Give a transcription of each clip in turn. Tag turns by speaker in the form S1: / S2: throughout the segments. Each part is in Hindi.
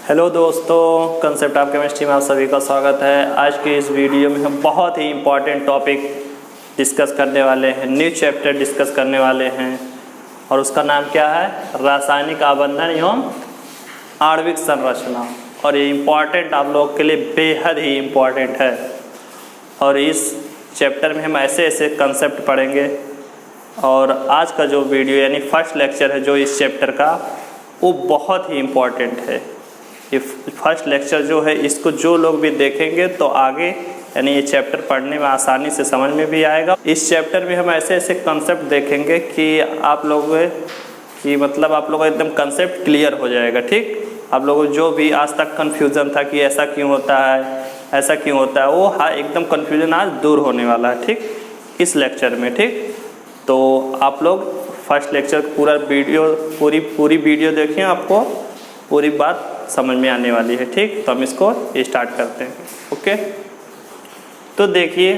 S1: हेलो दोस्तों, कंसेप्ट ऑफ केमिस्ट्री में आप सभी का स्वागत है। आज के इस वीडियो में हम बहुत ही इम्पॉर्टेंट टॉपिक डिस्कस करने वाले हैं, न्यू चैप्टर डिस्कस करने वाले हैं और उसका नाम क्या है? रासायनिक आबंधन एवं आणविक संरचना। और ये इम्पॉर्टेंट आप लोगों के लिए बेहद ही इम्पॉर्टेंट है। और इस चैप्टर में हम ऐसे ऐसे कंसेप्ट पढ़ेंगे। और आज का जो वीडियो यानी फर्स्ट लेक्चर है जो इस चैप्टर का, वो बहुत ही इम्पॉर्टेंट है। ये फर्स्ट लेक्चर जो है, इसको जो लोग भी देखेंगे तो आगे यानी ये चैप्टर पढ़ने में आसानी से समझ में भी आएगा। इस चैप्टर में हम ऐसे ऐसे कंसेप्ट देखेंगे कि आप लोगों की मतलब आप लोगों का एकदम कंसेप्ट क्लियर हो जाएगा। ठीक, आप लोगों को जो भी आज तक कन्फ्यूज़न था कि ऐसा क्यों होता है, ऐसा क्यों होता है, वो एकदम कन्फ्यूज़न आज दूर होने वाला है। ठीक, इस लेक्चर में। ठीक, तो आप लोग फर्स्ट लेक्चर पूरा वीडियो पूरी वीडियो देखें, आपको पूरी बात समझ में आने वाली है। ठीक, तो हम इसको स्टार्ट करते हैं। ओके, तो देखिए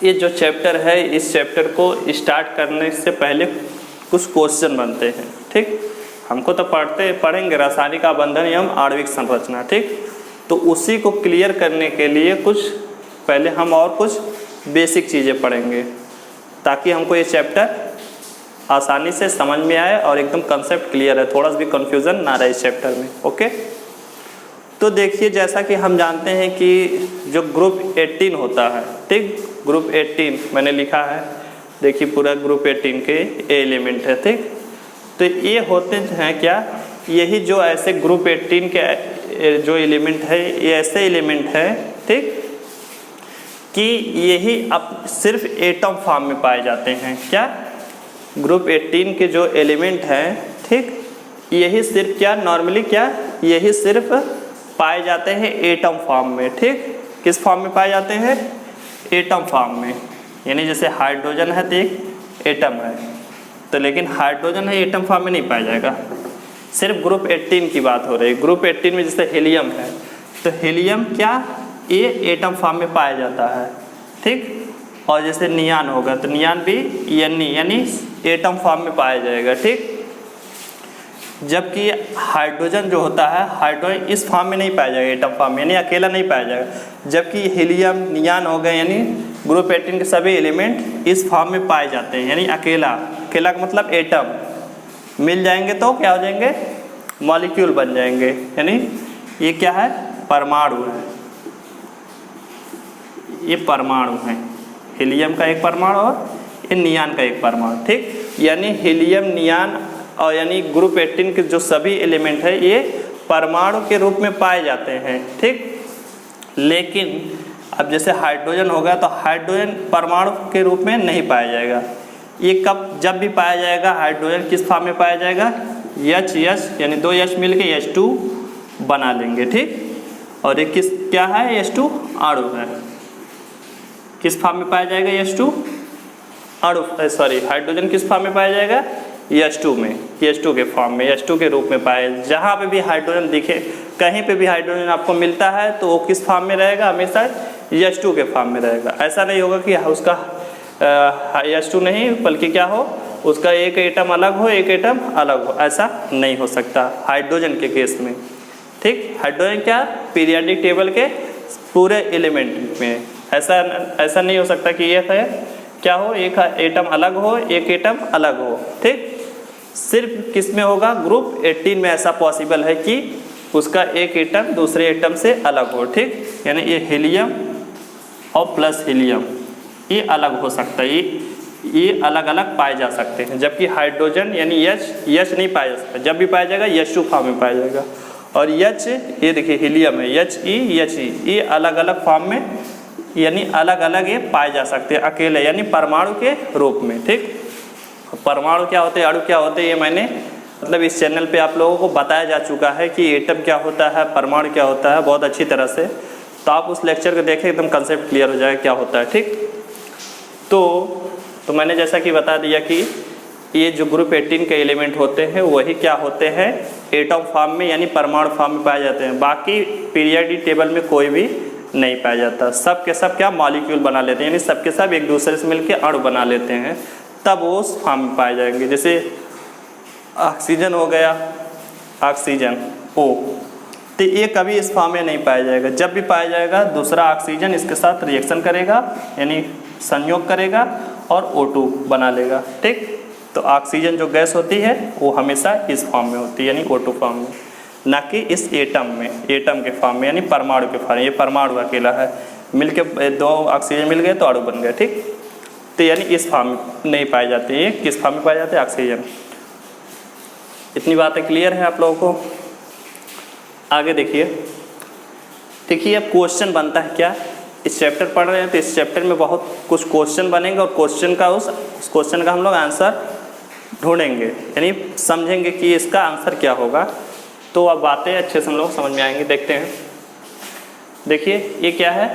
S1: ये जो चैप्टर है, इस चैप्टर को स्टार्ट करने से पहले कुछ क्वेश्चन बनते हैं। ठीक, हमको तो पढ़ेंगे रासायनिक आबंधन एवं आणविक संरचना। ठीक, तो उसी को क्लियर करने के लिए कुछ पहले हम और कुछ बेसिक चीज़ें पढ़ेंगे ताकि हमको ये चैप्टर आसानी से समझ में आए और एकदम कंसेप्ट क्लियर है, थोड़ा सा भी कंफ्यूजन ना रहे इस चैप्टर में। ओके, तो देखिए जैसा कि हम जानते हैं कि जो ग्रुप 18 होता है, ठीक, ग्रुप 18 मैंने लिखा है, देखिए पूरा ग्रुप 18 के एलिमेंट है। ठीक, तो ये होते हैं क्या, यही जो ऐसे ग्रुप 18 के जो एलिमेंट है, ये ऐसे एलिमेंट है, ठीक, कि यही अब सिर्फ एटम फॉर्म में पाए जाते हैं। क्या, ग्रुप 18 के जो एलिमेंट हैं, ठीक, यही सिर्फ क्या नॉर्मली क्या यही सिर्फ पाए जाते हैं एटम फॉर्म में। ठीक, किस फॉर्म में पाए जाते हैं? एटम फॉर्म में। यानी जैसे हाइड्रोजन है तो एक एटम है, तो लेकिन हाइड्रोजन है एटम फॉर्म में नहीं पाया जाएगा। सिर्फ ग्रुप 18 की बात हो रही है। ग्रुप 18 में जैसे हीलियम है, तो हीलियम क्या ये एटम फॉर्म में पाया जाता है। ठीक, और जैसे नियान होगा तो नियान भी यानी एटम फॉर्म में पाया जाएगा। ठीक, जबकि हाइड्रोजन जो होता है, हाइड्रोजन इस फॉर्म में नहीं पाया जाएगा, एटम फॉर्म में यानी अकेला नहीं पाया जाएगा। जबकि हीलियम नियान हो गए यानी ग्रुप 18 के सभी एलिमेंट इस फॉर्म में पाए जाते हैं, यानी अकेला का मतलब एटम मिल जाएंगे तो क्या हो जाएंगे? मॉलिक्यूल बन जाएंगे। यानी ये क्या है? परमाणु है। ये परमाणु है, हीलियम का एक परमाणु और ये नियान का एक परमाणु। ठीक, यानी हीलियम नियान और यानी ग्रुप 18 के जो सभी एलिमेंट है ये परमाणु के रूप में पाए जाते हैं। ठीक, लेकिन अब जैसे हाइड्रोजन होगा तो हाइड्रोजन परमाणु के रूप में नहीं पाया जाएगा। ये कब जब भी पाया जाएगा हाइड्रोजन किस फॉर्म में पाया जाएगा? H यानी दो H मिल के H2 बना लेंगे। ठीक, और ये क्या है? H2 अणु है। किस फॉर्म में पाया जाएगा? H2 अणु, सॉरी, हाइड्रोजन किस फॉर्म में पाया जाएगा? H2 में, H2 के फॉर्म में, H2 के रूप में पाए। जहाँ पे भी हाइड्रोजन दिखे, कहीं पे भी हाइड्रोजन आपको मिलता है तो वो किस फॉर्म में रहेगा? हमेशा H2 के फॉर्म में रहेगा। ऐसा नहीं होगा कि उसका H2 नहीं, बल्कि क्या हो, उसका एक एटम अलग हो एक एटम अलग हो, ऐसा नहीं हो सकता हाइड्रोजन के केस में। ठीक, हाइड्रोजन क्या पीरियोडिक टेबल के पूरे एलिमेंट में ऐसा नहीं हो सकता कि ये है क्या हो, एक एटम अलग हो एक एटम अलग हो। ठीक, सिर्फ किस में होगा? ग्रुप 18 में ऐसा पॉसिबल है कि उसका एक एटम दूसरे एटम से अलग हो। ठीक, यानी ये हीलियम और प्लस हीलियम ये अलग हो सकता है, ये अलग अलग पाए जा सकते हैं। जबकि हाइड्रोजन यानी H नहीं पाया जा सकता, जब भी पाया जाएगा H2 फॉर्म में पाया जाएगा। और H ये देखिए हीलियम है, HE ये अलग अलग फॉर्म में यानी अलग अलग ये पाए जा सकते हैं अकेले, यानी परमाणु के रूप में। ठीक, परमाणु क्या होते हैं, अणु क्या होते हैं, ये मैंने मतलब इस चैनल पे आप लोगों को बताया जा चुका है कि एटम क्या होता है, परमाणु क्या होता है, बहुत अच्छी तरह से। तो आप उस लेक्चर को देखें, एकदम कंसेप्ट क्लियर हो जाएगा क्या होता है। ठीक, तो मैंने जैसा कि बता दिया कि ये जो ग्रुप 18 के एलिमेंट होते हैं वही क्या होते हैं? एटम फॉर्म में यानी परमाणु फॉर्म में पाए जाते हैं। बाकी पीरियोडिक टेबल में कोई भी नहीं पाया जाता। सब के सब क्या मॉलिक्यूल बना लेते हैं, यानी सब के सब एक दूसरे से मिलकर अणु बना लेते हैं, तब वो फॉर्म में पाए जाएंगे। जैसे ऑक्सीजन हो गया, ऑक्सीजन O। तो ये कभी इस फॉर्म में नहीं पाया जाएगा। जब भी पाया जाएगा दूसरा ऑक्सीजन इसके साथ रिएक्शन करेगा यानी संयोग करेगा और O2 बना लेगा। ठीक, तो ऑक्सीजन जो गैस होती है वो हमेशा इस फॉर्म में होती है यानी O2 फॉर्म में, ना कि इस एटम में, एटम के फॉर्म में यानी परमाणु के फॉर्म में। ये परमाणु अकेला है, मिलके दो ऑक्सीजन मिल गए तो अणु बन गए। ठीक, तो यानी इस फॉर्म में नहीं पाए जाते। ये किस फॉर्म में पाए जाते हैं? ऑक्सीजन। इतनी बातें क्लियर है आप लोगों को? आगे देखिए, अब क्वेश्चन बनता है क्या? इस चैप्टर पढ़ रहे हैं तो इस चैप्टर में बहुत कुछ क्वेश्चन बनेंगे और क्वेश्चन का उस क्वेश्चन का हम लोग आंसर ढूंढेंगे यानी समझेंगे कि इसका आंसर क्या होगा। तो अब बातें अच्छे से हम लोग समझ में आएंगे। देखते हैं, देखिए ये क्या है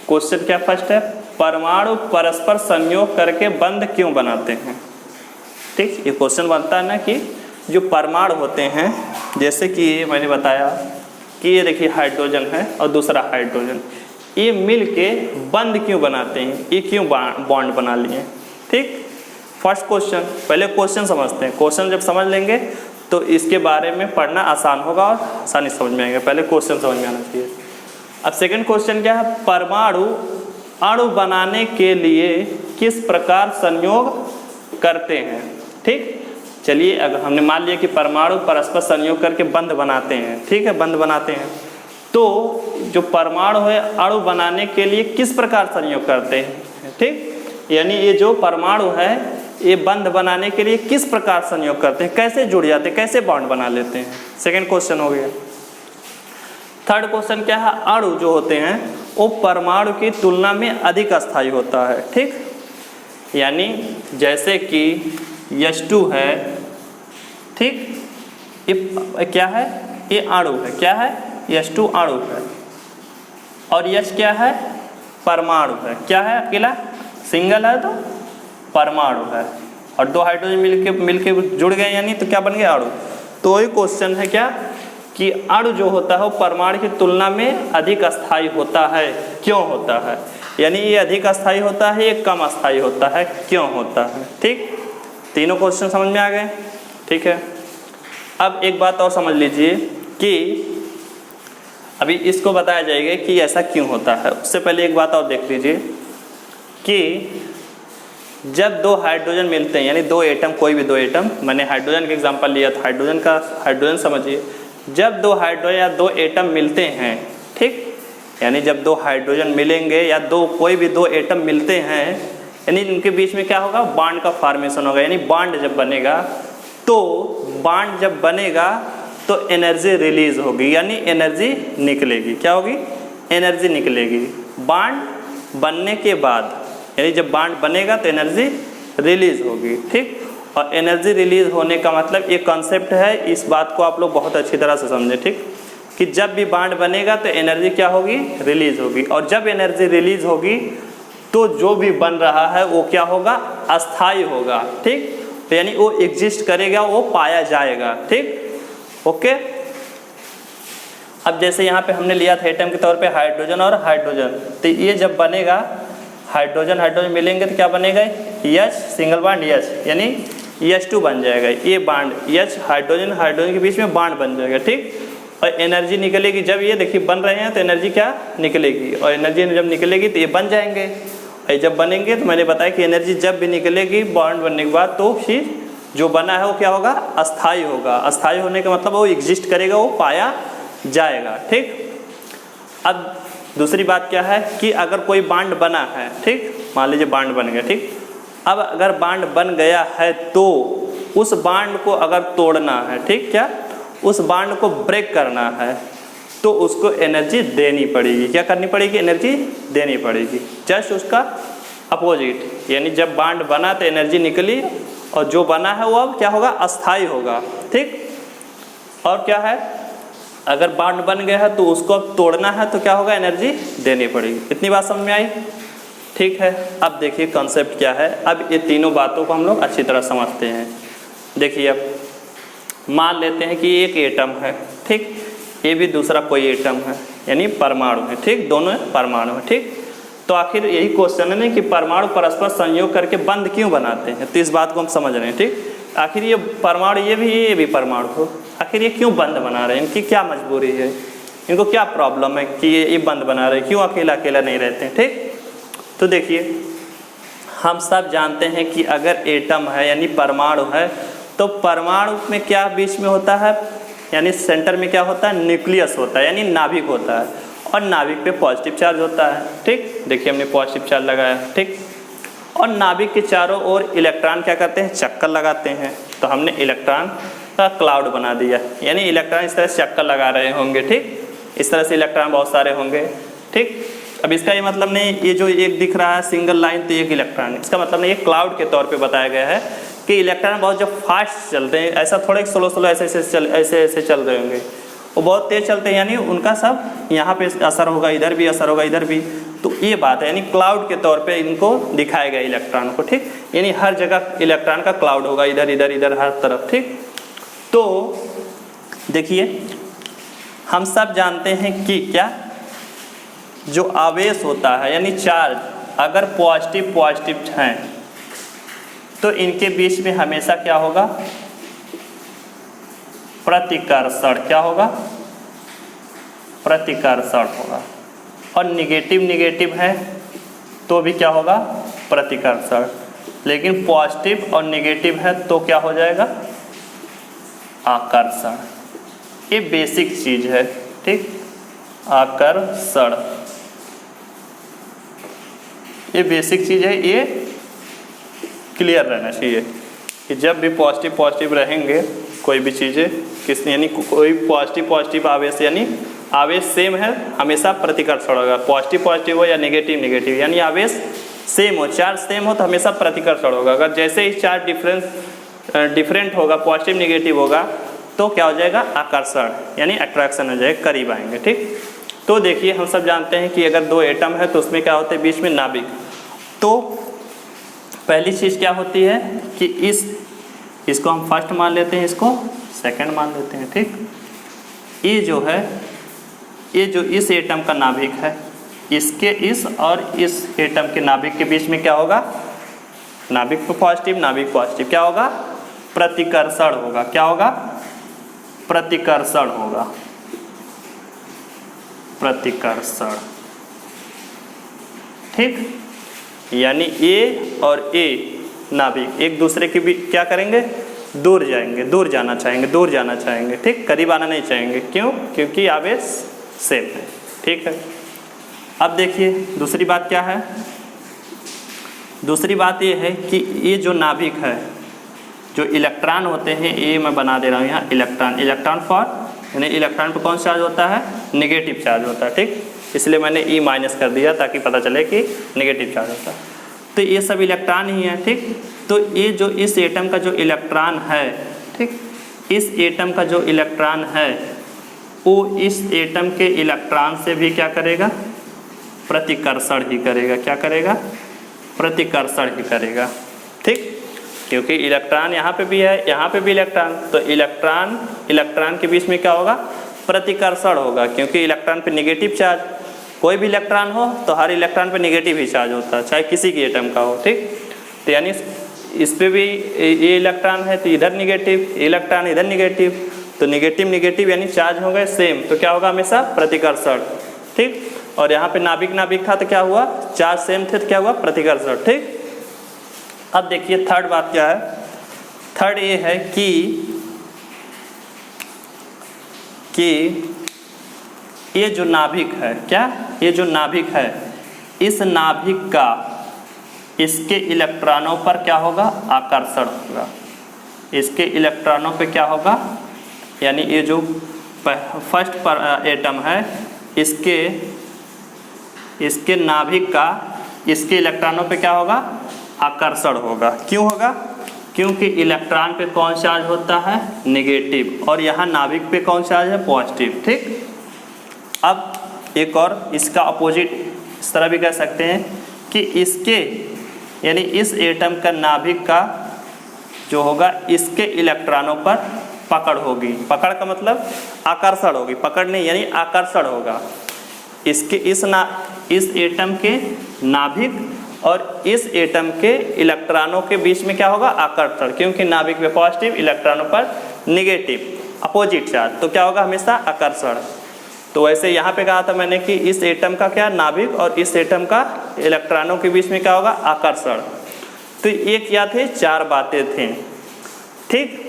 S1: क्वेश्चन, क्या फर्स्ट है, परमाणु परस्पर संयोग करके बंध क्यों बनाते हैं? ठीक, ये क्वेश्चन बनता है ना कि जो परमाणु होते हैं, जैसे कि ये मैंने बताया कि ये देखिए हाइड्रोजन है और दूसरा हाइड्रोजन, ये मिल के बंध क्यों बनाते हैं, ये क्यों बॉन्ड बना लिए? ठीक, फर्स्ट क्वेश्चन। पहले क्वेश्चन समझते हैं, क्वेश्चन जब समझ लेंगे तो इसके बारे में पढ़ना आसान होगा और आसानी समझ में आएगा। पहले क्वेश्चन समझ में आना चाहिए। अब सेकंड क्वेश्चन क्या है, परमाणु अणु बनाने के लिए किस प्रकार संयोग करते हैं? ठीक, चलिए अगर हमने मान लिया कि परमाणु परस्पर संयोग करके बंध बनाते हैं, ठीक है, बंध बनाते हैं, तो जो परमाणु है अणु बनाने के लिए किस प्रकार संयोग करते हैं? ठीक, यानी ये जो परमाणु है ये बंध बनाने के लिए किस प्रकार संयोग करते हैं, कैसे जुड़ जाते हैं, कैसे बॉन्ड बना लेते हैं? सेकेंड क्वेश्चन हो गया। थर्ड क्वेश्चन क्या है, अणु जो होते हैं वो परमाणु की तुलना में अधिक अस्थायी होता है। ठीक, यानी जैसे कि H2 है, ठीक, ये क्या है, ये अणु है, क्या है, H2 अणु है, और H क्या है, परमाणु है, क्या है, अकेला सिंगल है तो परमाणु है, और दो हाइड्रोजन मिलके जुड़ गए यानी तो क्या बन गया, अणु। तो वही क्वेश्चन है क्या कि अणु जो होता है वो परमाणु की तुलना में अधिक अस्थायी होता है, क्यों होता है? यानी ये अधिक अस्थायी होता है, ये कम अस्थायी होता है, क्यों होता है? ठीक, तीनों क्वेश्चन समझ में आ गए। ठीक है, अब एक बात और समझ लीजिए कि अभी इसको बताया जाएगा कि ऐसा क्यों होता है। उससे पहले एक बात और देख लीजिए कि जब दो हाइड्रोजन मिलते हैं यानी दो एटम, कोई भी दो एटम, मैंने हाइड्रोजन का एग्जांपल लिया था, हाइड्रोजन समझिए, जब दो हाइड्रोजन या दो एटम मिलते हैं, ठीक, यानी जब दो हाइड्रोजन मिलेंगे या कोई भी दो एटम मिलते हैं यानी इनके बीच में क्या होगा, बॉन्ड का फॉर्मेशन होगा। यानी बॉन्ड जब बनेगा तो एनर्जी रिलीज होगी यानी एनर्जी निकलेगी। क्या होगी, एनर्जी निकलेगी। बॉन्ड बनने के बाद यानी जब बॉन्ड बनेगा तो एनर्जी रिलीज होगी। ठीक, और एनर्जी रिलीज होने का मतलब एक कॉन्सेप्ट है, इस बात को आप लोग बहुत अच्छी तरह से समझें। ठीक, कि जब भी बॉन्ड बनेगा तो एनर्जी क्या होगी, रिलीज होगी, और जब एनर्जी रिलीज होगी तो जो भी बन रहा है वो क्या होगा, अस्थायी होगा। ठीक, तो यानी वो एग्जिस्ट करेगा, वो पाया जाएगा। ठीक, ओके। अब जैसे यहाँ पे हमने लिया था एटम के तौर पे हाइड्रोजन और हाइड्रोजन, तो ये जब बनेगा हाइड्रोजन हाइड्रोजन मिलेंगे तो क्या बनेगा, H सिंगल बॉन्ड H यानी H2 बन जाएगा। ये बॉन्ड H हाइड्रोजन हाइड्रोजन के बीच में बॉन्ड बन जाएगा। ठीक, और एनर्जी निकलेगी, जब ये देखिए बन रहे हैं तो एनर्जी क्या निकलेगी, और एनर्जी जब निकलेगी तो ये बन जाएंगे, और जब बनेंगे तो मैंने बताया कि एनर्जी जब भी निकलेगी बॉन्ड बनने के बाद तो फिर जो बना है वो क्या होगा, अस्थायी होगा। अस्थायी होने का मतलब वो एग्जिस्ट करेगा, वो पाया जाएगा। ठीक, अब दूसरी बात क्या है कि अगर कोई बॉन्ड बना है, ठीक, मान लीजिए बॉन्ड बन गया, ठीक, अब अगर बॉन्ड बन गया है तो उस बॉन्ड को अगर तोड़ना है, ठीक, क्या उस बॉन्ड को ब्रेक करना है तो उसको एनर्जी देनी पड़ेगी। क्या करनी पड़ेगी, एनर्जी देनी पड़ेगी। जस्ट उसका अपोजिट, यानी जब बॉन्ड बना तो एनर्जी निकली और जो बना है वो अब क्या होगा, अस्थायी होगा। ठीक, और क्या है, अगर बॉन्ड बन गया है तो उसको अब तोड़ना है तो क्या होगा, एनर्जी देनी पड़ेगी। इतनी बात समझ में आई? ठीक है, अब देखिए कॉन्सेप्ट क्या है। अब ये तीनों बातों को हम लोग अच्छी तरह समझते हैं। देखिए अब मान लेते हैं कि एक एटम है, ठीक, ये भी दूसरा कोई एटम है यानी परमाणु है। ठीक, दोनों परमाणु है। ठीक, तो आखिर यही क्वेश्चन है ना कि परमाणु परस्पर संयोग करके बंध क्यों बनाते हैं, तो इस बात को हम समझ रहे हैं। ठीक, आखिर ये परमाणु ये भी परमाणु हो, आखिर ये क्यों बंद बना रहे हैं, इनकी क्या मजबूरी है, इनको क्या प्रॉब्लम है कि ये बंद बना रहे हैं, क्यों अकेला अकेला नहीं रहते हैं। ठीक, तो देखिए हम सब जानते हैं कि अगर एटम है यानी परमाणु है तो परमाणु में क्या बीच में होता है, यानी सेंटर में क्या होता है, न्यूक्लियस होता है यानी नाभिक होता है, और नाभिक पे पॉजिटिव चार्ज होता है। ठीक, देखिए हमने पॉजिटिव चार्ज लगाया। ठीक, और नाभिक के चारों ओर इलेक्ट्रॉन क्या करते हैं, चक्कर लगाते हैं, तो हमने इलेक्ट्रॉन का क्लाउड बना दिया, यानी इलेक्ट्रॉन इस तरह से चक्कर लगा रहे होंगे। ठीक, इस तरह से इलेक्ट्रॉन बहुत सारे होंगे। ठीक, अब इसका ये मतलब नहीं ये जो एक दिख रहा है सिंगल लाइन तो एक इलेक्ट्रॉन, इसका मतलब नहीं, ये क्लाउड के तौर पे बताया गया है कि इलेक्ट्रॉन बहुत जब फास्ट चल रहे हैं, ऐसा थोड़े स्लो स्लो ऐसे चल रहे होंगे, वो बहुत तेज चलते हैं, यानी उनका सब यहाँ पे असर होगा, इधर भी असर होगा, इधर भी, तो ये बात है, यानी क्लाउड के तौर पे इनको दिखाया गया इलेक्ट्रॉन को। ठीक, यानी हर जगह इलेक्ट्रॉन का क्लाउड होगा, इधर इधर इधर हर तरफ। ठीक, तो देखिए हम सब जानते हैं कि क्या जो आवेश होता है यानी चार्ज, अगर पॉजिटिव हैं तो इनके बीच में हमेशा क्या होगा, प्रतिकर्षण। क्या होगा, प्रतिकर्षण होगा। और निगेटिव है तो भी क्या होगा, प्रतिकर्षण। लेकिन पॉजिटिव और निगेटिव है तो क्या हो जाएगा, आकर्षण। ये बेसिक चीज है। ठीक, आकर्षण ये बेसिक चीज है, ये क्लियर रहना चाहिए कि जब भी पॉजिटिव रहेंगे कोई भी चीज़ें किस, यानी कोई पॉजिटिव आवेश, यानी आवेश सेम है हमेशा प्रतिकर्षण होगा, पॉजिटिव हो या नेगेटिव, यानी आवेश सेम हो, चार्ज सेम हो तो हमेशा प्रतिकर्षण होगा। अगर जैसे ही चार्ज डिफरेंट होगा, पॉजिटिव निगेटिव होगा, तो क्या हो जाएगा, आकर्षण यानी अट्रैक्शन हो जाएगा, करीब आएंगे। ठीक, तो देखिए हम सब जानते हैं कि अगर दो एटम है तो उसमें क्या होता है, बीच में नाभिक। तो पहली चीज़ क्या होती है कि इसको हम फर्स्ट मान लेते हैं, इसको सेकंड मान लेते हैं। ठीक, ये जो है, ये जो इस एटम का नाभिक है, इसके इस और इस एटम के नाभिक के बीच में क्या होगा, नाभिक पे पॉजिटिव, नाभिक पॉजिटिव, क्या होगा, प्रतिकर्षण होगा। क्या होगा, प्रतिकर्षण होगा, प्रतिकर्षण। ठीक, यानी ए और ए नाभिक एक दूसरे के बीच क्या करेंगे, दूर जाएंगे, दूर जाना चाहेंगे। ठीक, करीब आना नहीं चाहेंगे। क्यों, क्योंकि आवेश सेम है। ठीक है, अब देखिए दूसरी बात क्या है, दूसरी बात ये है कि ये जो नाभिक है, जो इलेक्ट्रॉन होते हैं, ये मैं बना दे रहा हूँ यहाँ इलेक्ट्रॉन फॉर, यानी इलेक्ट्रॉन पर कौन सा चार्ज होता है, नेगेटिव चार्ज होता है। ठीक, इसलिए मैंने ई माइनस कर दिया ताकि पता चले कि नेगेटिव चार्ज होता है। तो ये सब इलेक्ट्रॉन ही है। ठीक, तो ये जो इस एटम का जो इलेक्ट्रॉन है, ठीक, इस एटम का जो इलेक्ट्रॉन है वो इस एटम के इलेक्ट्रॉन से भी क्या करेगा, प्रतिकर्षण ही करेगा। क्या करेगा, प्रतिकर्षण ही करेगा। ठीक, क्योंकि इलेक्ट्रॉन यहाँ पे भी है, यहाँ पे भी इलेक्ट्रॉन, तो इलेक्ट्रॉन के बीच में क्या होगा, प्रतिकर्षण होगा, क्योंकि इलेक्ट्रॉन पे नेगेटिव चार्ज, कोई भी इलेक्ट्रॉन हो तो हर इलेक्ट्रॉन पे नेगेटिव ही चार्ज होता है, चाहे किसी की एटम का हो। ठीक, तो यानी इस पे भी ये इलेक्ट्रॉन है तो इधर नेगेटिव, इलेक्ट्रॉन इधर नेगेटिव, तो नेगेटिव यानी चार्ज हो गए सेम, तो क्या होगा, हमेशा प्रतिकर्षण। ठीक, और यहाँ पे नाभिक था तो क्या हुआ, चार्ज सेम थे तो क्या हुआ, प्रतिकर्षण। ठीक, अब देखिए थर्ड बात क्या है, थर्ड ये है कि ये जो नाभिक है, क्या, ये जो नाभिक है, इस नाभिक का इसके इलेक्ट्रॉनों पर क्या होगा, आकर्षण होगा। इसके इलेक्ट्रॉनों पे क्या होगा, यानी ये जो फर्स्ट पर एटम है, इसके नाभिक का इसके इलेक्ट्रॉनों पे क्या होगा, आकर्षण होगा। क्यों होगा, क्योंकि इलेक्ट्रॉन पे कौन चार्ज होता है, नेगेटिव, और यहाँ नाभिक पे कौन चार्ज है, पॉजिटिव। ठीक, अब एक और इसका अपोजिट इस तरह भी कह सकते हैं कि इसके यानी इस एटम का नाभिक का जो होगा, इसके इलेक्ट्रॉनों पर पकड़ होगी। पकड़ का मतलब आकर्षण होगी, पकड़ नहीं यानी आकर्षण होगा। इसके इस एटम के नाभिक और इस एटम के इलेक्ट्रॉनों के बीच में क्या होगा, आकर्षण, क्योंकि नाभिक में पॉजिटिव, इलेक्ट्रॉनों पर निगेटिव, अपोजिट चार्ज, तो क्या होगा हमेशा आकर्षण। तो वैसे यहाँ पे कहा था मैंने कि इस एटम का क्या, नाभिक और इस एटम का इलेक्ट्रॉनों के बीच में क्या होगा, आकर्षण। तो ये क्या थे, 4 बातें थी, ठीक।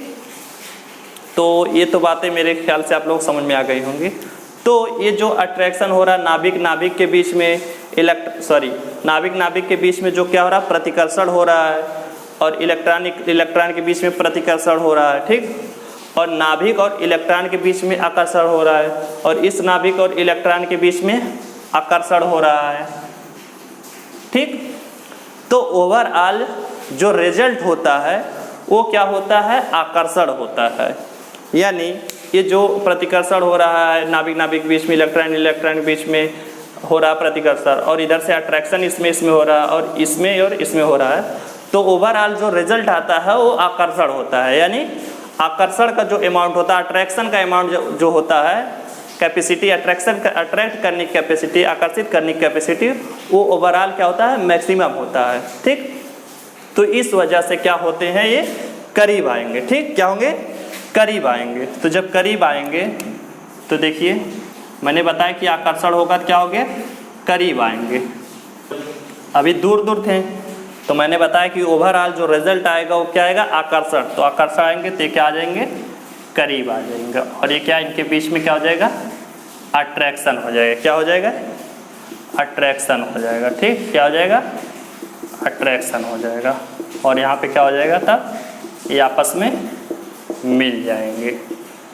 S1: तो ये तो बातें मेरे ख्याल से आप लोग समझ में आ गई होंगी। तो ये जो अट्रैक्शन हो रहा है नाभिक के बीच में नाभिक के बीच में जो क्या हो रहा है, प्रतिकर्षण हो रहा है, और इलेक्ट्रॉन के बीच में प्रतिकर्षण हो रहा है, ठीक। और नाभिक और इलेक्ट्रॉन के बीच में आकर्षण हो रहा है, और इस नाभिक और इलेक्ट्रॉन के बीच में आकर्षण हो रहा है, ठीक। तो ओवरऑल जो रिजल्ट होता है वो क्या होता है, आकर्षण होता है। यानी ये जो प्रतिकर्षण हो रहा है नाभिक के बीच में, इलेक्ट्रॉन के बीच में हो रहा प्रतिकर्षण, और इधर से अट्रैक्शन इसमें हो रहा है, और इसमें हो रहा है, तो ओवरऑल जो रिजल्ट आता है वो आकर्षण होता है। यानी आकर्षण का जो अमाउंट होता है, अट्रैक्शन का अमाउंट जो होता है, कैपेसिटी, अट्रैक्ट करने की कैपेसिटी, आकर्षित करने की कैपेसिटी, वो ओवरऑल क्या होता है, मैक्सिमम होता है, ठीक। तो इस वजह से क्या होते हैं, ये करीब आएंगे, ठीक। क्या होंगे, करीब आएंगे। तो जब करीब आएंगे तो देखिए मैंने बताया कि आकर्षण होगा, क्या हो गया, करीब आएंगे। अभी दूर थे तो मैंने बताया कि ओवरऑल जो रिजल्ट आएगा वो क्या आएगा, आकर्षण। तो आकर्षण आएंगे तो क्या आ जाएंगे, करीब आ जाएंगे। और ये क्या, इनके बीच में क्या हो जाएगा, अट्रैक्शन हो जाएगा। क्या हो जाएगा, अट्रैक्शन हो जाएगा, ठीक। क्या हो जाएगा, अट्रैक्शन हो जाएगा। और यहाँ पे क्या हो जाएगा, तब ये आपस में मिल जाएंगे।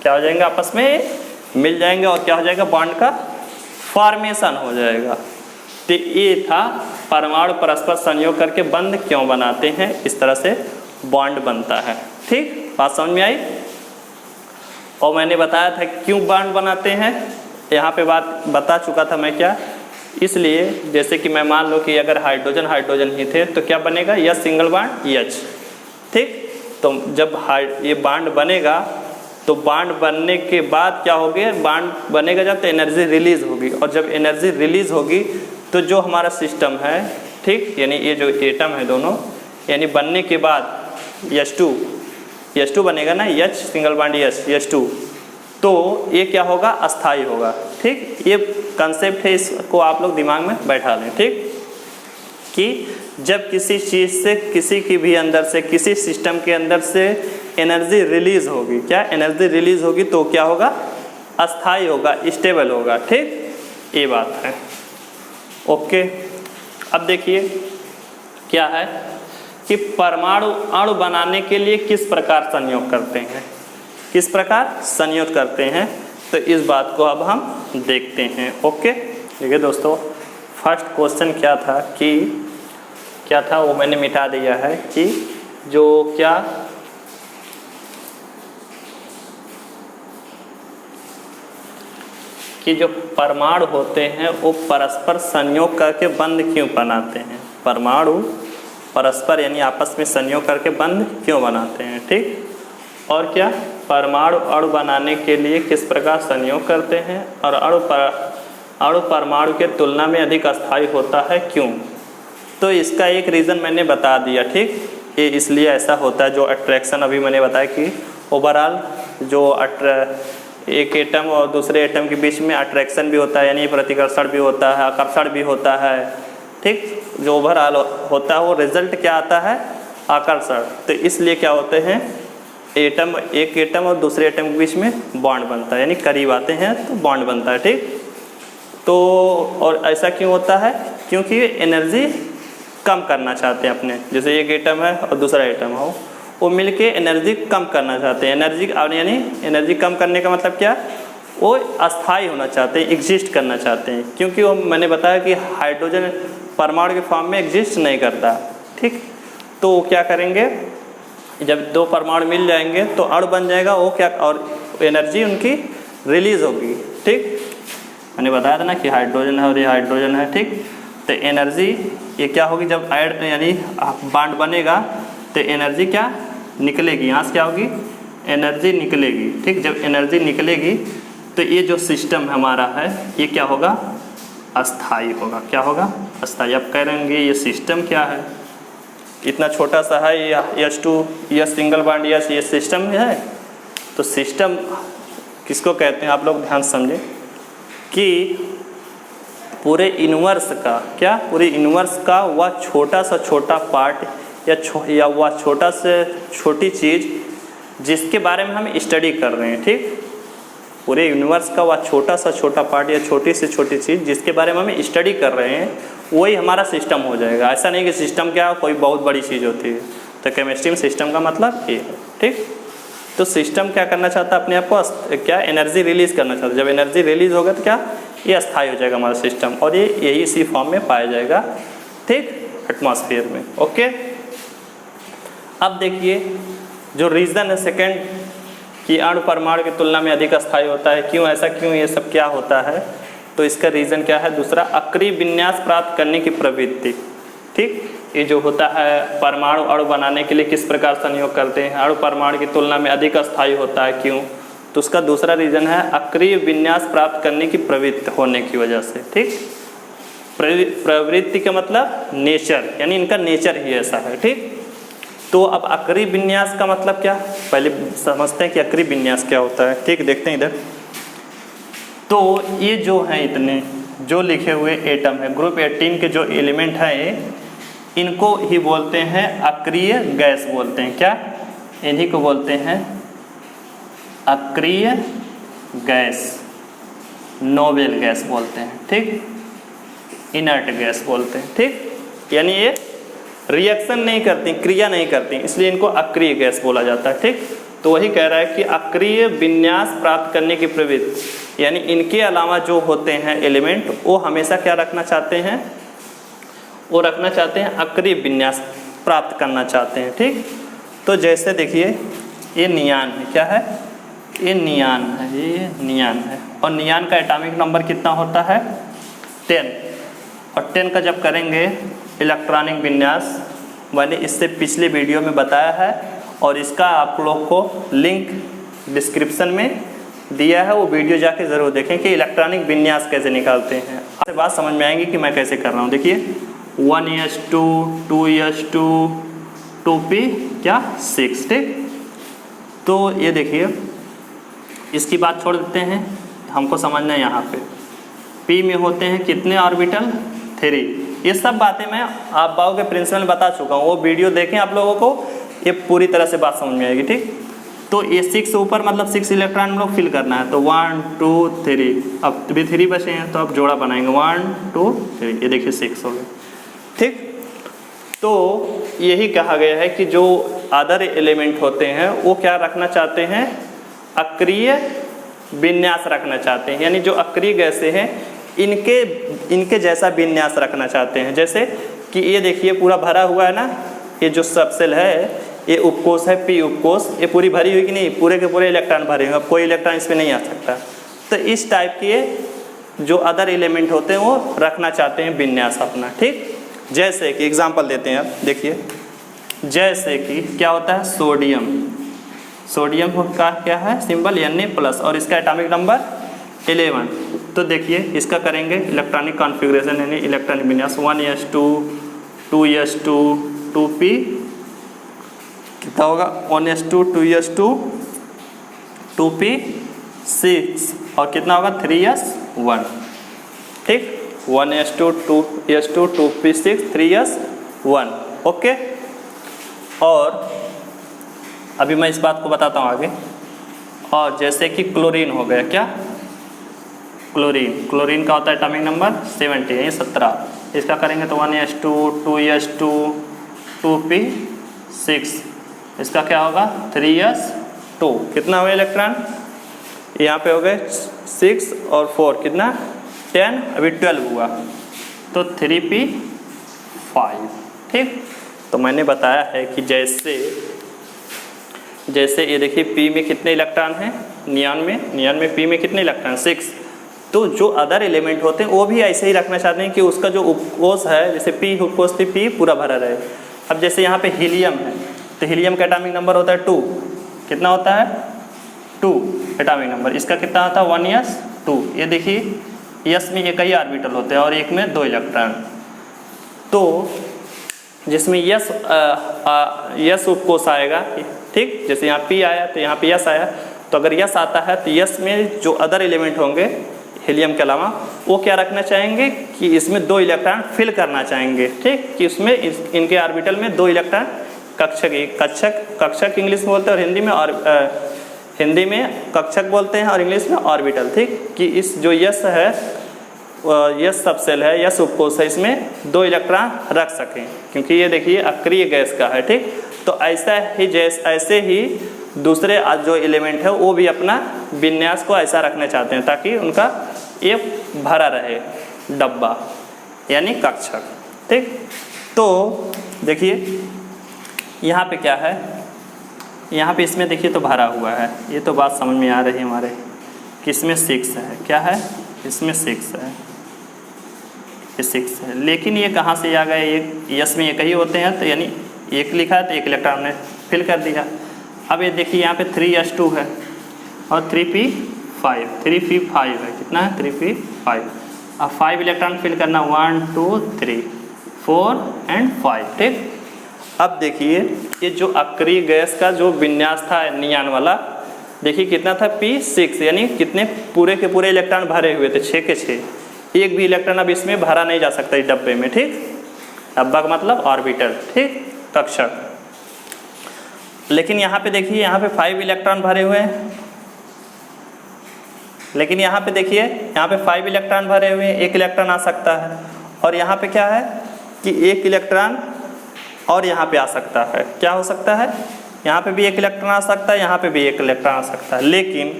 S1: क्या हो जाएंगे, आपस में मिल जाएंगे, और क्या हो जाएगा, बॉन्ड का फॉर्मेशन हो जाएगा। तो ये था परमाणु परस्पर संयोग करके बंध क्यों बनाते हैं, इस तरह से बॉन्ड बनता है, ठीक। बात समझ में आई। और मैंने बताया था क्यों बॉन्ड बनाते हैं, यहाँ पे बात बता चुका था मैं। क्या, इसलिए जैसे कि मैं मान लो कि अगर हाइड्रोजन ही थे तो क्या बनेगा, यह सिंगल बॉन्ड H, ठीक। तो जब ये बॉन्ड बनेगा तो बॉन्ड बनने के बाद क्या होगा, बॉन्ड बनेगा जब तो एनर्जी रिलीज होगी, और जब एनर्जी रिलीज होगी तो जो हमारा सिस्टम है, ठीक, यानी ये जो एटम है दोनों, यानी बनने के बाद H2 बनेगा ना, H सिंगल बॉन्ड H2, तो ये क्या होगा, अस्थाई होगा, ठीक। ये कंसेप्ट है, इसको आप लोग दिमाग में बैठा लें, ठीक। कि जब किसी चीज़ से, किसी की भी अंदर से, किसी सिस्टम के अंदर से एनर्जी रिलीज होगी, क्या एनर्जी रिलीज होगी तो क्या होगा, अस्थाई होगा, स्टेबल होगा, ठीक। ये बात है, ओके। अब देखिए क्या है कि परमाणु अणु बनाने के लिए किस प्रकार संयोग करते हैं, किस प्रकार संयोग करते हैं, तो इस बात को अब हम देखते हैं, ओके। देखिए दोस्तों, फर्स्ट क्वेश्चन क्या था वो मैंने मिटा दिया है कि जो क्या, कि जो परमाणु होते हैं वो परस्पर संयोग करके बंध क्यों बनाते हैं, परमाणु परस्पर यानी आपस में संयोग करके बंध क्यों बनाते हैं, ठीक। और क्या, परमाणु अणु बनाने के लिए किस प्रकार संयोग करते हैं, और अणु परमाणु के तुलना में अधिक अस्थायी होता है क्यों। तो इसका एक रीज़न मैंने बता दिया, ठीक। ये इसलिए ऐसा होता है, जो अट्रैक्शन अभी मैंने बताया कि ओवरऑल जो एक एटम और दूसरे एटम के बीच में अट्रैक्शन भी होता है, यानी प्रतिकर्षण भी होता है, आकर्षण भी होता है, ठीक। जो ओवरऑल होता है वो रिजल्ट क्या आता है, आकर्षण। तो इसलिए क्या होते हैं, एक एटम और दूसरे एटम के बीच में बॉन्ड बनता है, यानी करीब आते हैं तो बॉन्ड बनता है, ठीक। तो और ऐसा क्यों होता है, क्योंकि एनर्जी कम करना चाहते हैं अपने, जैसे एक एटम है और दूसरा एटम हो, वो मिलके एनर्जी कम करना चाहते हैं। यानी एनर्जी कम करने का मतलब क्या, वो अस्थाई होना चाहते हैं, एग्जिस्ट करना चाहते हैं, क्योंकि वो मैंने बताया कि हाइड्रोजन परमाणु के फॉर्म में एग्जिस्ट नहीं करता, ठीक। तो वो क्या करेंगे, जब 2 परमाणु मिल जाएंगे तो अणु बन जाएगा, वो क्या, और एनर्जी उनकी रिलीज होगी, ठीक। मैंने बताया था ना कि हाइड्रोजन है और ये हाइड्रोजन है, ठीक। तो एनर्जी ये क्या होगी, जब ऐड यानी बॉन्ड बनेगा तो एनर्जी क्या निकलेगी, यहाँ से क्या होगी, एनर्जी निकलेगी, ठीक। जब एनर्जी निकलेगी तो ये जो सिस्टम हमारा है ये क्या होगा, अस्थाई होगा। क्या होगा, अस्थाई। अब कहेंगे ये सिस्टम क्या है, इतना छोटा सा है ये H2 यह सिंगल बॉन्ड ये सिस्टम है। तो सिस्टम किसको कहते हैं आप लोग ध्यान समझें कि पूरे यूनिवर्स का क्या, पूरे यूनिवर्स का वह छोटा सा छोटा पार्ट या वह छोटा से छोटी चीज़ जिसके बारे में हम स्टडी कर रहे हैं, ठीक। पूरे यूनिवर्स का वह छोटा सा छोटा पार्ट या छोटी से छोटी चीज़ जिसके बारे में हम स्टडी कर रहे हैं वही हमारा सिस्टम हो जाएगा। ऐसा नहीं कि सिस्टम क्या कोई बहुत बड़ी चीज़ होती है। तो केमिस्ट्री में सिस्टम का मतलब ये है, ठीक। तो सिस्टम क्या करना चाहता है, अपने आप को क्या एनर्जी रिलीज़ करना चाहता है। जब एनर्जी रिलीज़ होगा तो क्या ये अस्थायी हो जाएगा हमारा सिस्टम, और ये यही इसी फॉर्म में पाया जाएगा, ठीक, एटमॉस्फेयर में। ओके, अब देखिए जो रीज़न है सेकेंड कि अणु परमाणु की तुलना में अधिक अस्थायी होता है, क्यों ऐसा, क्यों ये सब क्या होता है, तो इसका रीज़न क्या है, दूसरा अक्रिय विन्यास प्राप्त करने की प्रवृत्ति, ठीक। ये जो होता है परमाणु अणु बनाने के लिए किस प्रकार संयोग करते हैं, अणु परमाणु की तुलना में अधिक अस्थायी होता है, क्यों, तो उसका दूसरा रीज़न है अक्रिय विन्यास प्राप्त करने की प्रवृत्ति होने की वजह से, ठीक। प्रवृत्ति का मतलब नेचर, यानी इनका नेचर ही ऐसा है, ठीक। तो अब अक्रिय विन्यास का मतलब क्या, पहले समझते हैं कि अक्रिय विन्यास क्या होता है, ठीक। देखते हैं इधर, तो ये जो हैं इतने जो लिखे हुए एटम है, ग्रुप 18 के जो एलिमेंट हैं इनको ही बोलते हैं अक्रिय गैस बोलते हैं, क्या, इन्हीं को बोलते हैं अक्रिय गैस, नोबेल गैस बोलते हैं, ठीक, इनर्ट गैस बोलते हैं, ठीक। यानी ये रिएक्शन नहीं करती, क्रिया नहीं करती, इसलिए इनको अक्रिय गैस बोला जाता है, ठीक। तो वही कह रहा है कि अक्रिय विन्यास प्राप्त करने की प्रवृत्ति, यानी इनके अलावा जो होते हैं एलिमेंट वो हमेशा क्या रखना चाहते हैं, वो रखना चाहते हैं अक्रिय विन्यास प्राप्त करना चाहते हैं, ठीक। तो जैसे देखिए ये नियान है, क्या है, ये नियान है, ये नियान है, और नियान का एटॉमिक नंबर कितना होता है 10, और 10 का जब करेंगे इलेक्ट्रॉनिक विन्यास, मैंने इससे पिछले वीडियो में बताया है और इसका आप लोग को लिंक डिस्क्रिप्शन में दिया है, वो वीडियो जाके ज़रूर देखें कि इलेक्ट्रॉनिक विन्यास कैसे निकालते हैं। आपसे बात समझ में आएगी कि मैं कैसे कर रहा हूँ। देखिए 1s2 2s2 2p क्या 6, ठीक। तो ये देखिए इसकी बात छोड़ देते हैं, हमको समझना है यहाँ पे p में होते हैं कितने ऑर्बिटल 3, ये सब बातें मैं आप बाओ के प्रिंसिपल में बता चुका हूँ, वो वीडियो देखें, आप लोगों को ये पूरी तरह से बात समझ में आएगी, ठीक। तो ये 6 ऊपर मतलब 6 इलेक्ट्रॉन हम लोग फिल करना है, तो 1 2 3, अब भी 3 बचे हैं तो अब जोड़ा बनाएंगे 1 2 3, ये देखिए 6 हो गए, ठीक। तो यही कहा गया है कि जो अदर एलिमेंट होते हैं वो क्या रखना चाहते हैं, अक्रिय विन्यास रखना चाहते हैं, यानी जो अक्रिय गैसें हैं इनके जैसा विन्यास रखना चाहते हैं। जैसे कि ये देखिए पूरा भरा हुआ है ना, ये जो सबसेल है ये उपकोष है, पी उपकोष, ये पूरी भरी हुई कि नहीं, पूरे के पूरे इलेक्ट्रॉन भरे हुए, अब कोई इलेक्ट्रॉन इसमें नहीं आ सकता। तो इस टाइप के जो अदर एलिमेंट होते हैं वो रखना चाहते हैं विन्यास अपना, ठीक। जैसे कि एग्जांपल देते हैं, अब देखिए जैसे कि क्या होता है सोडियम, सोडियम का क्या है सिंबल Na+, और इसका एटॉमिक नंबर 11। तो देखिए इसका करेंगे इलेक्ट्रॉनिक कॉन्फ़िगरेशन यानी इलेक्ट्रॉनिक विन्यास 1s2 2s2 2p कितना होगा 1s2 2s2 2p 6, और कितना होगा 3s1, ठीक। 1s2 2s2 2p 6 3s1, okay. और अभी मैं इस बात को बताता हूँ आगे। और जैसे कि क्लोरीन हो गया, क्या क्लोरीन का होता है एटॉमिक नंबर 70 यानी 17, इसका करेंगे तो 1s2 2s2 2p 6, इसका क्या होगा 3s2, कितना हुआ इलेक्ट्रॉन, यहाँ पे हो गए 6 और 4 कितना 10, अभी 12 हुआ, तो 3p5, ठीक। तो मैंने बताया है कि जैसे ये देखिए p में कितने इलेक्ट्रॉन हैं, नियान में p में कितने इलेक्ट्रॉन 6, तो जो अदर एलिमेंट होते हैं वो भी ऐसे ही रखना चाहते हैं कि उसका जो उपकोष है, जैसे p उपकोष थी p पूरा भरा रहे। अब जैसे यहाँ पे हीलियम है तो हीलियम का एटॉमिक नंबर होता है 2, कितना होता है 2 एटॉमिक नंबर, इसका कितना होता है 1s2। ये देखिए s में एक ही ऑर्बिटल होते हैं और एक में 2 इलेक्ट्रॉन, तो जिसमें यस उपकोष आएगा, ठीक, जैसे यहाँ पी आया तो यहाँ पे यस आया, तो अगर यस आता है तो यस में जो अदर एलिमेंट होंगे हीलियम के अलावा वो क्या रखना चाहेंगे कि इसमें 2 इलेक्ट्रॉन फिल करना चाहेंगे, ठीक, कि उसमें इनके ऑर्बिटल में 2 इलेक्ट्रॉन कक्षक इंग्लिश में बोलते हैं और हिंदी में कक्षक बोलते हैं और इंग्लिश में ऑर्बिटल, ठीक, कि इस जो यस है यस सबसेल है, यस उपकोष है, इसमें 2 इलेक्ट्रॉन रख सकें, क्योंकि ये देखिए अक्रिय गैस का है, ठीक। तो ऐसे ही दूसरे जो एलिमेंट है वो भी अपना विन्यास को ऐसा रखना चाहते हैं ताकि उनका ये भरा रहे डब्बा यानी कक्षक, ठीक। तो देखिए यहाँ पे क्या है, यहाँ पे इसमें देखिए तो भरा हुआ है, ये तो बात समझ में आ रही है हमारे कि इसमें 6 है, क्या है, इसमें 6 है, ये 6 है, लेकिन ये कहाँ से आ गए, एक यस में एक ही होते हैं, तो यानी एक लिखा है तो एक इलेक्ट्रॉन ने फिल कर दिया। अब ये देखिए यहाँ पे 3s2 है और 3p5 है, कितना है 3p5, अब 5 इलेक्ट्रॉन फिल करना 1 2 3 4 एंड 5, ठीक। अब देखिए ये जो अक्रिय गैस का जो विन्यास था नियान वाला, देखिए कितना था p6, यानी कितने पूरे के पूरे इलेक्ट्रॉन भरे हुए थे, 6 के 6, एक भी इलेक्ट्रॉन अब इसमें भरा नहीं जा सकता इस डब्बे में, ठीक। डब्बा का मतलब ऑर्बिटल, ठीक, कक्षक। लेकिन यहाँ पे देखिए यहाँ पे 5 इलेक्ट्रॉन भरे हुए हैं, लेकिन यहाँ पे देखिए यहाँ पे 5 इलेक्ट्रॉन भरे हुए हैं, एक इलेक्ट्रॉन आ सकता है, और यहाँ पे क्या है कि एक इलेक्ट्रॉन और यहाँ पे आ सकता है, क्या हो सकता है, यहाँ पे भी एक इलेक्ट्रॉन आ सकता है, यहाँ पे भी एक इलेक्ट्रॉन आ सकता है। लेकिन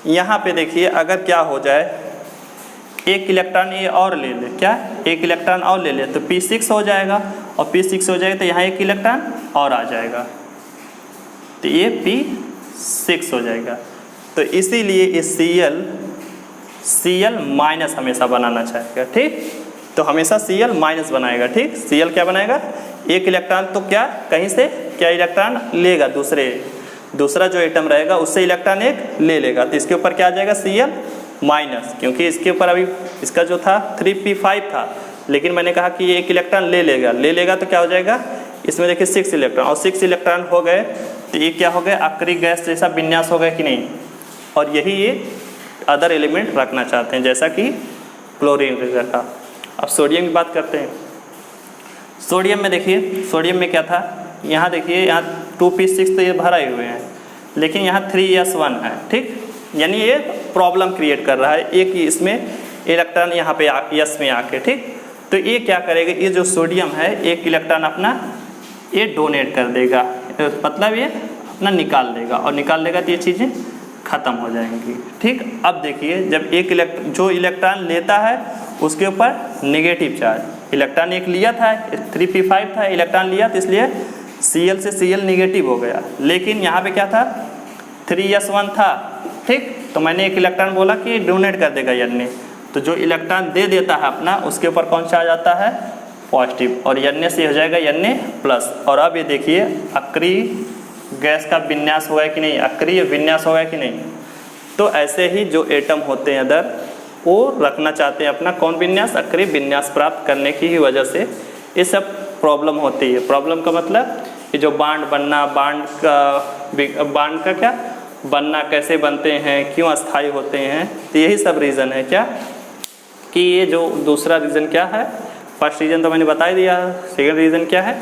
S1: यहाँ पे देखिए अगर क्या हो जाए, एक इलेक्ट्रॉन ये और ले ले, क्या एक इलेक्ट्रॉन और ले ले तो p6 हो जाएगा, और p6 हो जाएगा तो यहाँ एक इलेक्ट्रॉन और आ जाएगा, तो ये p6 हो जाएगा। तो इसीलिए इस Cl माइनस हमेशा बनाना चाहेगा, ठीक, तो हमेशा Cl माइनस बनाएगा, ठीक। Cl क्या बनाएगा, एक इलेक्ट्रॉन तो क्या कहीं से क्या इलेक्ट्रॉन लेगा, दूसरा जो एटम रहेगा उससे इलेक्ट्रॉन एक ले लेगा, तो इसके ऊपर क्या आ जाएगा Cl माइनस, क्योंकि इसके ऊपर अभी इसका जो था 3p5 था, लेकिन मैंने कहा कि ये एक इलेक्ट्रॉन ले लेगा तो क्या हो जाएगा, इसमें देखिए 6 इलेक्ट्रॉन, और 6 इलेक्ट्रॉन हो गए तो ये क्या हो गया, अक्रिय गैस जैसा विन्यास हो गया कि नहीं, और यही ये अदर एलिमेंट रखना चाहते हैं जैसा कि क्लोरीन रखा। अब सोडियम की बात करते हैं। सोडियम में देखिए, सोडियम में क्या था, यहाँ देखिए यहाँ 2p6 तो ये भरा ही हुए हैं, लेकिन यहाँ 3s1 है, ठीक, यानी ये प्रॉब्लम क्रिएट कर रहा है, एक ही इसमें इलेक्ट्रॉन यहाँ पे यस में आके, ठीक। तो ये क्या करेगा, ये जो सोडियम है एक इलेक्ट्रॉन अपना ये डोनेट कर देगा, मतलब ये अपना निकाल देगा, और निकाल देगा तो ये चीज़ें ख़त्म हो जाएंगी, ठीक। अब देखिए जब एक जो इलेक्ट्रॉन लेता है उसके ऊपर नेगेटिव चार्ज, इलेक्ट्रॉन एक लिया था 3p5 था, इलेक्ट्रॉन लिया तो इसलिए Cl से Cl नेगेटिव हो गया, लेकिन यहाँ पे क्या था 3s1 था, ठीक, तो मैंने एक इलेक्ट्रॉन बोला कि डोनेट कर देगा N, तो जो इलेक्ट्रॉन दे देता है अपना उसके ऊपर कौन सा आ जाता है, पॉजिटिव, और N से हो जाएगा Na+। और अब ये देखिए अक्रिय गैस का विन्यास होगा कि नहीं, अक्रिय विन्यास होगा कि नहीं। तो ऐसे ही जो एटम होते हैं अदर वो रखना चाहते हैं अपना कौन विन्यास, अक्रिय विन्यास प्राप्त करने की ही वजह से ये सब प्रॉब्लम होती है। प्रॉब्लम का मतलब ये जो बांड बनना, बांड का क्या बनना, कैसे बनते हैं, क्यों अस्थायी होते हैं, तो यही सब रीज़न है क्या कि ये जो दूसरा रीज़न क्या है, फर्स्ट रीज़न तो मैंने बता ही दिया, सेकंड रीज़न क्या है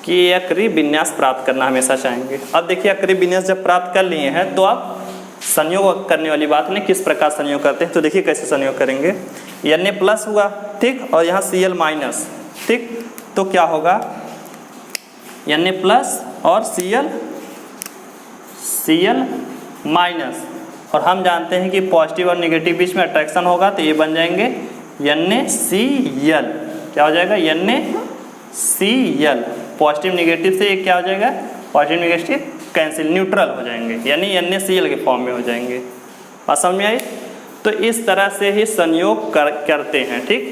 S1: कि ये अक्रिय विन्यास प्राप्त करना हमेशा चाहेंगे। अब देखिए अक्रिय विन्यास जब प्राप्त कर लिए हैं तो आप संयोग करने वाली बात नहीं, किस प्रकार संयोग करते हैं, तो देखिए कैसे संयोग करेंगे। Na+ हुआ, ठीक, और यहाँ Cl-, ठीक, तो क्या होगा Na+ और Cl-, और हम जानते हैं कि पॉजिटिव और नेगेटिव बीच में अट्रैक्शन होगा तो ये बन जाएंगे NaCl, क्या हो जाएगा NaCl, पॉजिटिव नेगेटिव से ये क्या हो जाएगा, पॉजिटिव नेगेटिव कैंसिल, न्यूट्रल हो जाएंगे, यानी NaCl के फॉर्म में हो जाएंगे। बात समझ में आई। तो इस तरह से ही संयोग करते हैं, ठीक।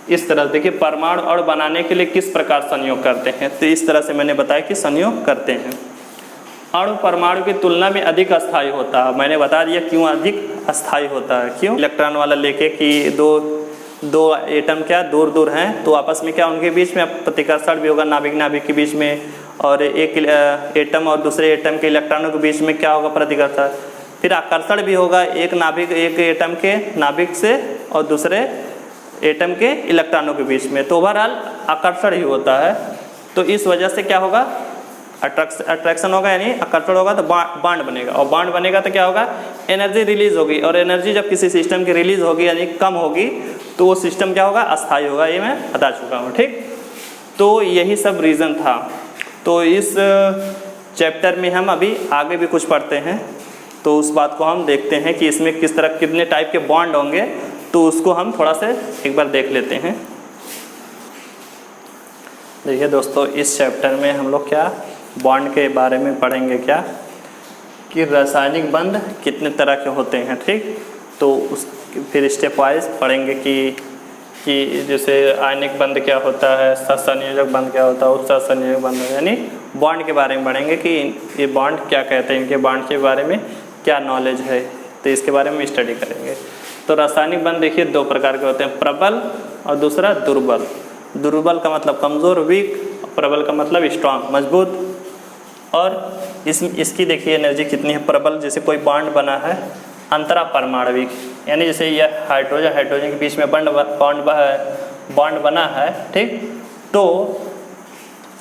S1: इस तरह देखिए परमाणु अणु बनाने के लिए किस प्रकार संयोग करते हैं, तो इस तरह से मैंने बताया कि संयोग करते हैं। अणु परमाणु की तुलना में अधिक अस्थायी होता है, मैंने बता दिया क्यों अधिक अस्थायी होता है, क्यों, इलेक्ट्रॉन वाला लेके कि 2 दो एटम क्या दूर दूर हैं तो आपस में क्या उनके बीच में प्रतिकर्षण भी होगा, नाभिक नाभिक के बीच में, और एक एटम और दूसरे एटम के इलेक्ट्रॉनों के बीच में क्या होगा प्रतिकर्षण। फिर आकर्षण भी होगा एक नाभिक एक एटम के नाभिक से और दूसरे एटम के इलेक्ट्रॉनों के बीच में, तो ओवरऑल आकर्षण ही होता है। तो इस वजह से क्या होगा अट्रैक्शन होगा, यानी आकर्षण होगा तो बॉन्ड बनेगा, और बॉन्ड बनेगा तो क्या होगा एनर्जी रिलीज होगी, और एनर्जी जब किसी सिस्टम की रिलीज होगी यानी कम होगी तो वो सिस्टम क्या होगा अस्थायी होगा, ये मैं बता चुका हूँ। ठीक, तो यही सब रीज़न था। तो इस चैप्टर में हम अभी आगे भी कुछ पढ़ते हैं, तो उस बात को हम देखते हैं कि इसमें किस तरह कितने टाइप के बॉन्ड होंगे, तो उसको हम थोड़ा सा एक बार देख लेते हैं। देखिए दोस्तों, इस चैप्टर में हम लोग क्या बॉन्ड के बारे में पढ़ेंगे, क्या कि रासायनिक बंध कितने तरह के होते हैं। ठीक, तो उस फिर स्टेप वाइज पढ़ेंगे कि जैसे आयनिक बंध क्या होता है, सहसंयोजक बंध क्या होता है, उपसहसंयोजक बंध, यानी बॉन्ड के बारे में पढ़ेंगे कि ये बॉन्ड क्या कहते हैं, इनके बॉन्ड के बारे में क्या नॉलेज है, तो इसके बारे में स्टडी करेंगे। तो रासायनिक बंध देखिए दो प्रकार के होते हैं, प्रबल और दूसरा दुर्बल। दुर्बल का मतलब कमज़ोर वीक, प्रबल का मतलब स्ट्रांग मजबूत। और इसकी देखिए एनर्जी कितनी है। प्रबल जैसे कोई बॉन्ड बना है अंतरा परमाणविक, यानी जैसे यह हाइड्रोजन के बीच में बॉन्ड बना है, ठीक, तो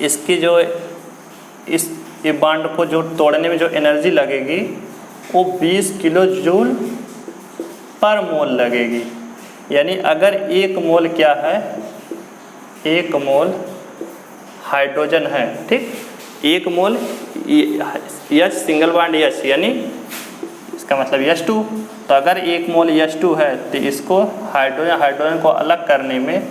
S1: इसकी जो ये बॉन्ड को जो तोड़ने में जो एनर्जी लगेगी वो 20 किलो जूल पर मोल लगेगी। यानी अगर एक मोल क्या है, एक मोल हाइड्रोजन है, ठीक, एक मोल H सिंगल बॉन्ड H यानी इसका मतलब H2, तो अगर एक मोल H2 है तो इसको हाइड्रोजन को अलग करने में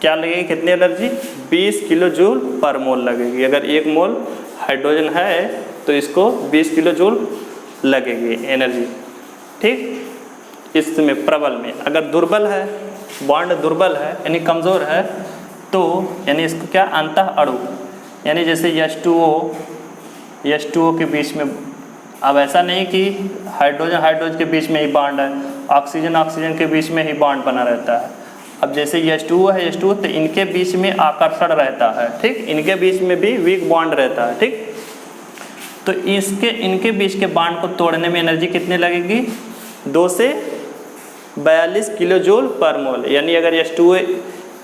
S1: क्या लगेगी, कितनी एनर्जी 20 किलो जूल पर मोल लगेगी। अगर एक मोल हाइड्रोजन है तो इसको 20 किलो जूल लगेगी एनर्जी। ठीक, इसमें प्रबल में। अगर दुर्बल है, बॉन्ड दुर्बल है यानी कमज़ोर है, तो यानी इसको क्या अंतः अणु, यानी जैसे H2O के बीच में, अब ऐसा नहीं कि हाइड्रोजन के बीच में ही बॉन्ड है, ऑक्सीजन के बीच में ही बॉन्ड बना रहता है। अब जैसे H2O है, H2O तो इनके बीच में आकर्षण रहता है, ठीक, इनके बीच में भी वीक बॉन्ड रहता है, ठीक, तो इनके बीच के बॉन्ड को तोड़ने में एनर्जी कितनी लगेगी 2 से 42 किलो जूल पर मोल। यानी अगर H2O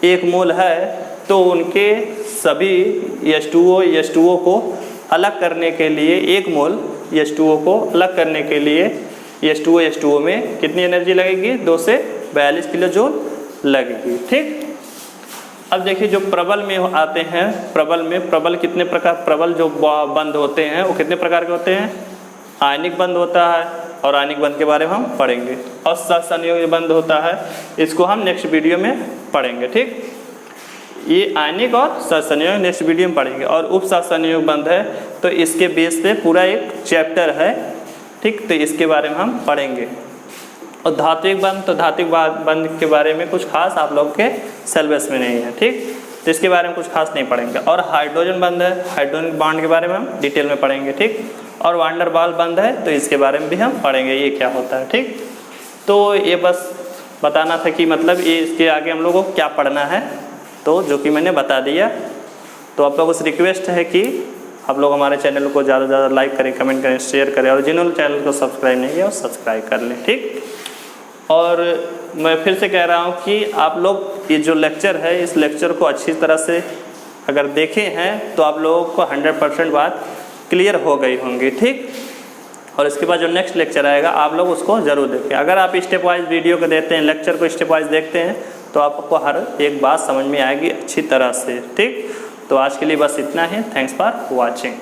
S1: एक मोल है तो उनके सभी H2O को अलग करने के लिए, एक मोल H2O को अलग करने के लिए H2O में कितनी एनर्जी लगेगी 2 से 42 किलो जूल लगेगी। ठीक, अब देखिए जो प्रबल में आते हैं, प्रबल कितने प्रकार, प्रबल जो बंध होते हैं वो कितने प्रकार के होते हैं, आयनिक बंध होता है, और आयनिक बंध के बारे में हम पढ़ेंगे, और सहसंयोजक बंध होता है, इसको हम नेक्स्ट वीडियो में पढ़ेंगे। ठीक, ये आयनिक और सहसंयोजक नेक्स्ट वीडियो में पढ़ेंगे। और उप सहसंयोजक बंध है तो इसके बेस पे पूरा एक चैप्टर है, ठीक, तो इसके बारे में हम पढ़ेंगे। और धात्विक बंध, तो धात्विक बंध के बारे में कुछ खास आप लोग के सिलेबस में नहीं है, ठीक, तो इसके बारे में कुछ खास नहीं पढ़ेंगे। और हाइड्रोजन बंध है, हाइड्रोजन बॉन्ड के बारे में हम डिटेल में पढ़ेंगे, ठीक, और वान डेर वाल्स बंध है तो इसके बारे में भी हम पढ़ेंगे ये क्या होता है। ठीक, तो ये बस बताना था कि मतलब ये इसके आगे हम लोगों को क्या पढ़ना है, तो जो कि मैंने बता दिया। तो आप लोगों से रिक्वेस्ट है कि आप लोग हमारे चैनल को ज़्यादा से ज़्यादा लाइक करें, कमेंट करें, शेयर करें, और जिन्होंने चैनल को सब्सक्राइब नहीं किया वो सब्सक्राइब कर लें। ठीक, और मैं फिर से कह रहा हूँ कि आप लोग ये जो लेक्चर है इस लेक्चर को अच्छी तरह से अगर देखे हैं तो आप लोगों को 100% बात क्लियर हो गई होंगी। ठीक, और इसके बाद जो नेक्स्ट लेक्चर आएगा आप लोग उसको ज़रूर देखें। अगर आप स्टेप वाइज वीडियो को देते हैं, लेक्चर को स्टेप वाइज देखते हैं तो आपको हर एक बात समझ में आएगी अच्छी तरह से। ठीक, तो आज के लिए बस इतना ही। Thanks for watching.